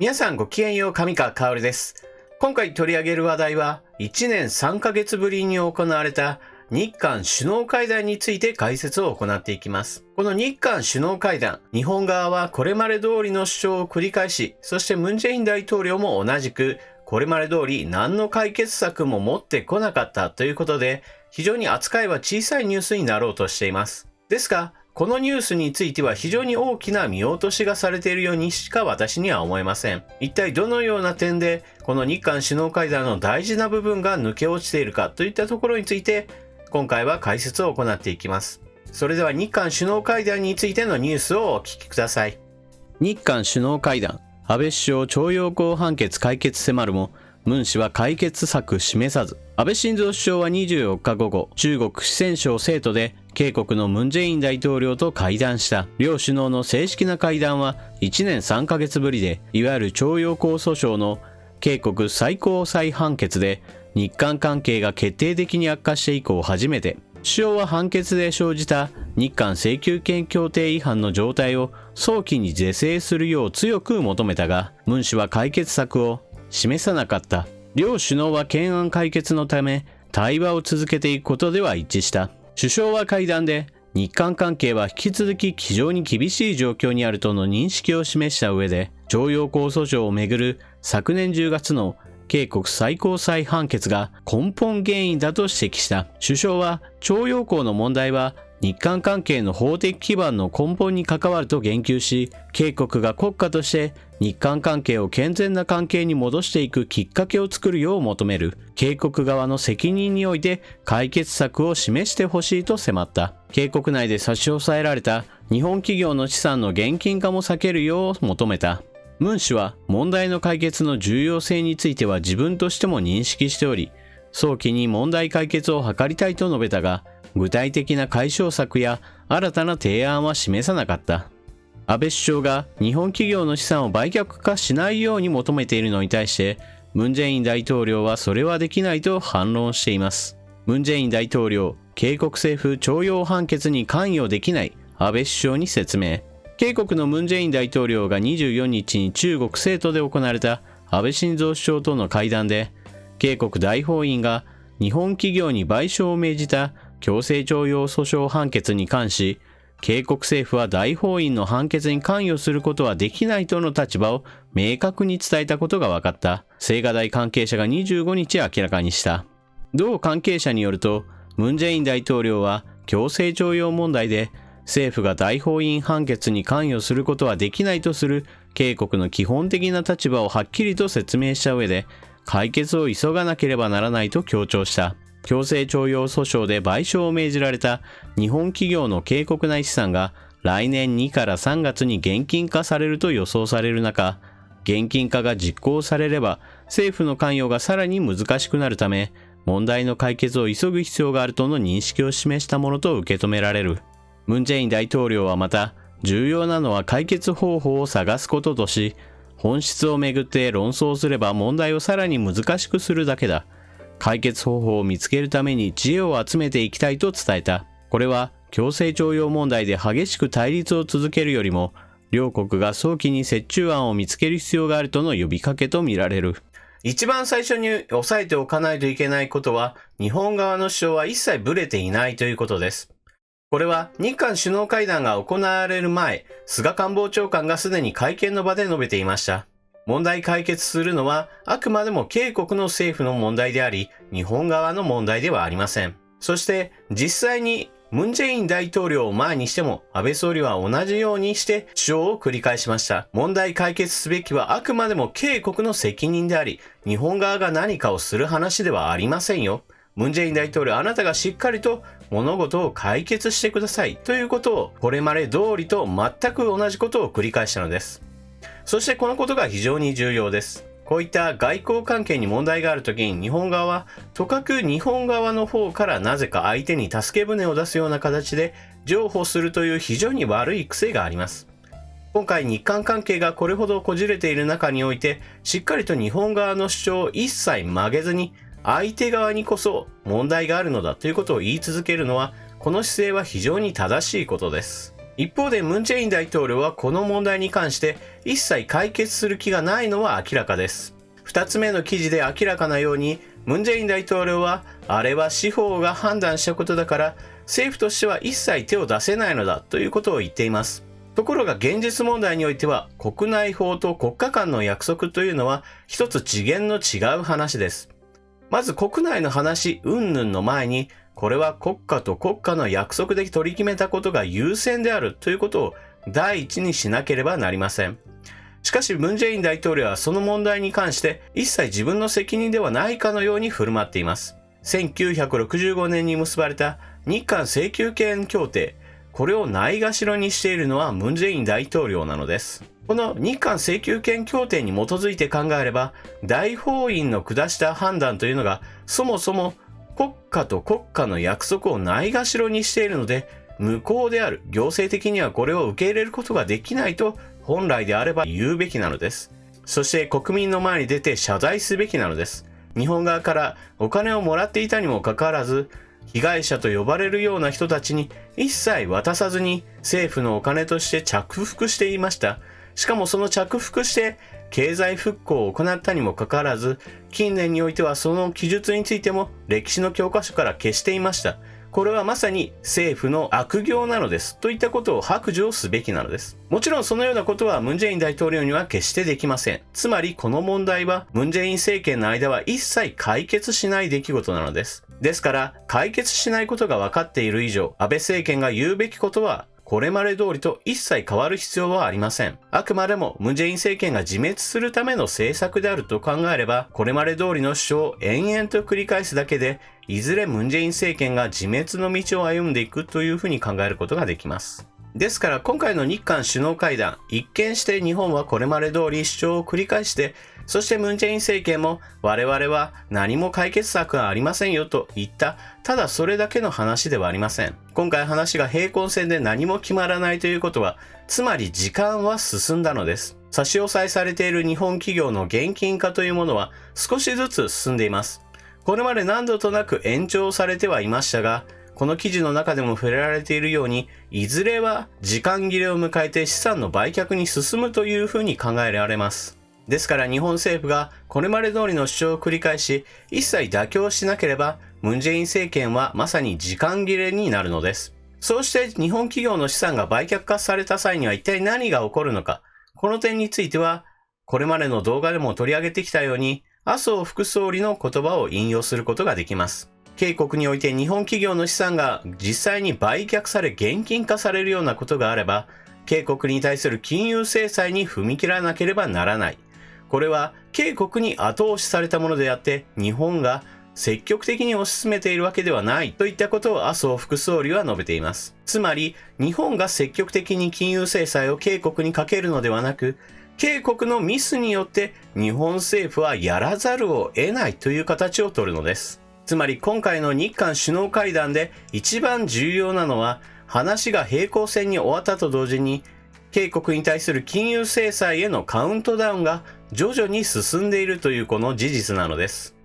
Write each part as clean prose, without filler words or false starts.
皆さんごきげんよう、上川かおるです。今回取り上げる話題は、1年3ヶ月ぶりに行われた日韓首脳会談について解説を行っていきます。この日韓首脳会談、日本側はこれまで通りの主張を繰り返し、そしてムン・ジェイン大統領も同じく、これまで通り何の解決策も持ってこなかったということで、非常に扱いは小さいニュースになろうとしています。ですが、このニュースについては非常に大きな見落としがされているようにしか私には思えません。一体どのような点でこの日韓首脳会談の大事な部分が抜け落ちているかといったところについて今回は解説を行っていきます。それでは日韓首脳会談についてのニュースをお聞きください。日韓首脳会談、安倍首相徴用工判決解決迫るもムン氏は解決策示さず。安倍晋三首相は24日午後、中国四川省成都で警国のムン・ジェイン大統領と会談した。両首脳の正式な会談は1年3ヶ月ぶりで、いわゆる徴用工訴訟の警国最高裁判決で日韓関係が決定的に悪化して以降初めて、首相は判決で生じた日韓請求権協定違反の状態を早期に是正するよう強く求めたが、ムン氏は解決策を示さなかった。両首脳は懸案解決のため対話を続けていくことでは一致した。首相は会談で日韓関係は引き続き非常に厳しい状況にあるとの認識を示した上で、徴用工訴訟をめぐる昨年10月の警国最高裁判決が根本原因だと指摘した。首相は徴用工の問題は日韓関係の法的基盤の根本に関わると言及し、警国が国家として日韓関係を健全な関係に戻していくきっかけを作るよう求める。警国側の責任において解決策を示してほしいと迫った。警国内で差し押さえられた日本企業の資産の現金化も避けるよう求めた。ムン氏は問題の解決の重要性については自分としても認識しており、早期に問題解決を図りたいと述べたが、具体的な解消策や新たな提案は示さなかった。安倍首相が日本企業の資産を売却化しないように求めているのに対して、ムン・ジェイン大統領はそれはできないと反論しています。ムン・ジェイン大統領、警国政府徴用判決に関与できない安倍首相に説明。警国のムン・ジェイン大統領が24日に中国成都で行われた安倍晋三首相との会談で、警国大法院が日本企業に賠償を命じた強制徴用訴訟判決に関し、警国政府は大法院の判決に関与することはできないとの立場を明確に伝えたことが分かった。青瓦台関係者が25日明らかにした。同関係者によると、ムン・ジェイン大統領は強制徴用問題で政府が大法院判決に関与することはできないとする警国の基本的な立場をはっきりと説明した上で、解決を急がなければならないと強調した。強制徴用訴訟で賠償を命じられた日本企業の警告内資産が来年2から3月に現金化されると予想される中、現金化が実行されれば政府の関与がさらに難しくなるため、問題の解決を急ぐ必要があるとの認識を示したものと受け止められる。ムン・ジェイン大統領はまた、重要なのは解決方法を探すこととし、本質をめぐって論争すれば問題をさらに難しくするだけだ。解決方法を見つけるために知恵を集めていきたいと伝えた。これは強制徴用問題で激しく対立を続けるよりも、両国が早期に折衷案を見つける必要があるとの呼びかけとみられる。一番最初に押さえておかないといけないことは、日本側の主張は一切ブレていないということです。これは日韓首脳会談が行われる前、菅官房長官がすでに会見の場で述べていました。問題解決するのはあくまでも警国の政府の問題であり、日本側の問題ではありません。そして実際にムン・ジェイン大統領を前にしても安倍総理は同じようにして主張を繰り返しました。問題解決すべきはあくまでも警国の責任であり、日本側が何かをする話ではありませんよ。ムン・ジェイン大統領、あなたがしっかりと物事を解決してくださいということを、これまで通りと全く同じことを繰り返したのです。そしてこのことが非常に重要です。こういった外交関係に問題があるときに日本側は、とかく日本側の方からなぜか相手に助け舟を出すような形で譲歩するという非常に悪い癖があります。今回日韓関係がこれほどこじれている中において、しっかりと日本側の主張を一切曲げずに、相手側にこそ問題があるのだということを言い続けるのは、この姿勢は非常に正しいことです。一方でムン・ジェイン大統領はこの問題に関して一切解決する気がないのは明らかです。2つ目の記事で明らかなように、ムン・ジェイン大統領は、あれは司法が判断したことだから、政府としては一切手を出せないのだということを言っています。ところが現実問題においては、国内法と国家間の約束というのは一つ次元の違う話です。まず国内の話云々の前に、これは国家と国家の約束で取り決めたことが優先であるということを第一にしなければなりません。しかしムン・ジェイン大統領はその問題に関して一切自分の責任ではないかのように振る舞っています。1965年に結ばれた日韓請求権協定、これをないがしろにしているのはムン・ジェイン大統領なのです。この日韓請求権協定に基づいて考えれば、大法院の下した判断というのがそもそも国家と国家の約束をないがしろにしているので、無効である、行政的にはこれを受け入れることができないと本来であれば言うべきなのです。そして国民の前に出て謝罪すべきなのです。日本側からお金をもらっていたにもかかわらず、被害者と呼ばれるような人たちに一切渡さずに政府のお金として着服していました。しかもその着服して経済復興を行ったにもかかわらず、近年においてはその記述についても歴史の教科書から消していました。これはまさに政府の悪行なのですといったことを白状すべきなのです。もちろんそのようなことはムン・ジェイン大統領には決してできません。つまりこの問題はムン・ジェイン政権の間は一切解決しない出来事なのです。ですから解決しないことが分かっている以上、安倍政権が言うべきことはこれまで通りと一切変わる必要はありません。あくまでもムン・ジェイン政権が自滅するための政策であると考えれば、これまで通りの主張を延々と繰り返すだけで、いずれムン・ジェイン政権が自滅の道を歩んでいくというふうに考えることができます。ですから今回の日韓首脳会談、一見して日本はこれまで通り主張を繰り返して、そしてムン・ジェイン政権も我々は何も解決策はありませんよと言った、ただそれだけの話ではありません。今回話が平行線で何も決まらないということは、つまり時間は進んだのです。差し押さえされている日本企業の現金化というものは少しずつ進んでいます。これまで何度となく延長されてはいましたが、この記事の中でも触れられているように、いずれは時間切れを迎えて資産の売却に進むというふうに考えられます。ですから日本政府がこれまで通りの主張を繰り返し、一切妥協しなければ、ムン・ジェイン政権はまさに時間切れになるのです。そうして日本企業の資産が売却化された際には一体何が起こるのか。この点については、これまでの動画でも取り上げてきたように、麻生副総理の言葉を引用することができます。警国において日本企業の資産が実際に売却され現金化されるようなことがあれば、警国に対する金融制裁に踏み切らなければならない。これは警国に後押しされたものであって、日本が積極的に推し進めているわけではないといったことを麻生副総理は述べています。つまり、日本が積極的に金融制裁を警国にかけるのではなく、警国のミスによって日本政府はやらざるを得ないという形をとるのです。つまり今回の日韓首脳会談で一番重要なのは、話が平行線に終わったと同時に、警国に対する金融制裁へのカウントダウンが徐々に進んでいるというこの事実なのです。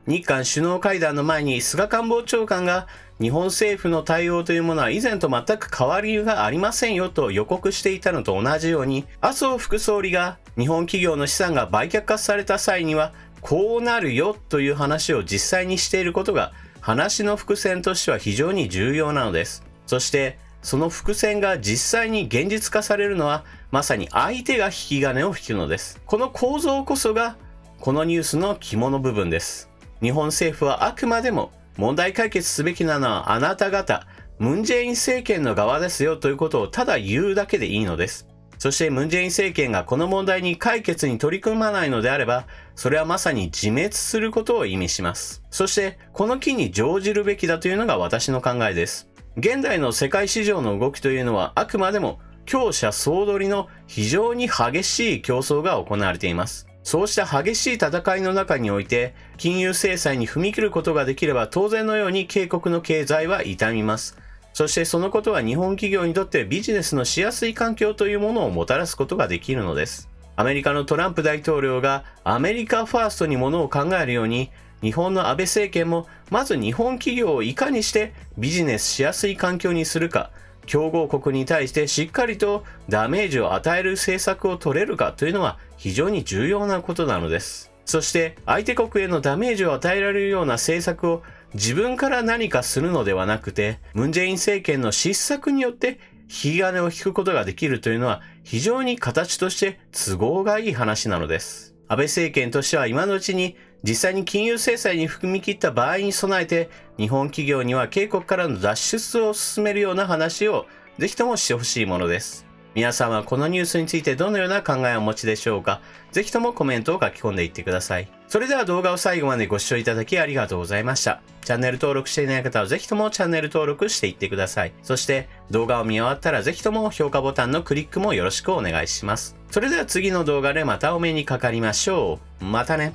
日韓首脳会談の前に菅官房長官が日本政府の対応というものは以前と全く変わりがありませんよと予告していたのと同じように、麻生副総理が日本企業の資産が売却化された際にはこうなるよという話を実際にしていることが話の伏線としては非常に重要なのです。そしてその伏線が実際に現実化されるのはまさに相手が引き金を引くのです。この構造こそがこのニュースの肝の部分です。日本政府はあくまでも問題解決すべきなのはあなた方、ムン・ジェイン政権の側ですよということをただ言うだけでいいのです。そしてムン・ジェイン政権がこの問題に解決に取り組まないのであれば、それはまさに自滅することを意味します。そしてこの機に乗じるべきだというのが私の考えです。現代の世界市場の動きというのはあくまでも強者総取りの非常に激しい競争が行われています。そうした激しい戦いの中において金融制裁に踏み切ることができれば当然のように警国の経済は傷みます。そしてそのことは日本企業にとってビジネスのしやすい環境というものをもたらすことができるのです。アメリカのトランプ大統領がアメリカファーストにものを考えるように、日本の安倍政権もまず日本企業をいかにしてビジネスしやすい環境にするか、強豪国に対してしっかりとダメージを与える政策を取れるかというのは非常に重要なことなのです。そして相手国へのダメージを与えられるような政策を自分から何かするのではなくて、ムン・ジェイン政権の失策によって引き金を引くことができるというのは非常に形として都合がいい話なのです。安倍政権としては今のうちに実際に金融制裁に踏み切った場合に備えて、日本企業には警告からの脱出を進めるような話をぜひともしてほしいものです。皆さんはこのニュースについてどのような考えをお持ちでしょうか。ぜひともコメントを書き込んでいってください。それでは動画を最後までご視聴いただきありがとうございました。チャンネル登録していない方はぜひともチャンネル登録していってください。そして動画を見終わったらぜひとも評価ボタンのクリックもよろしくお願いします。それでは次の動画でまたお目にかかりましょう。またね。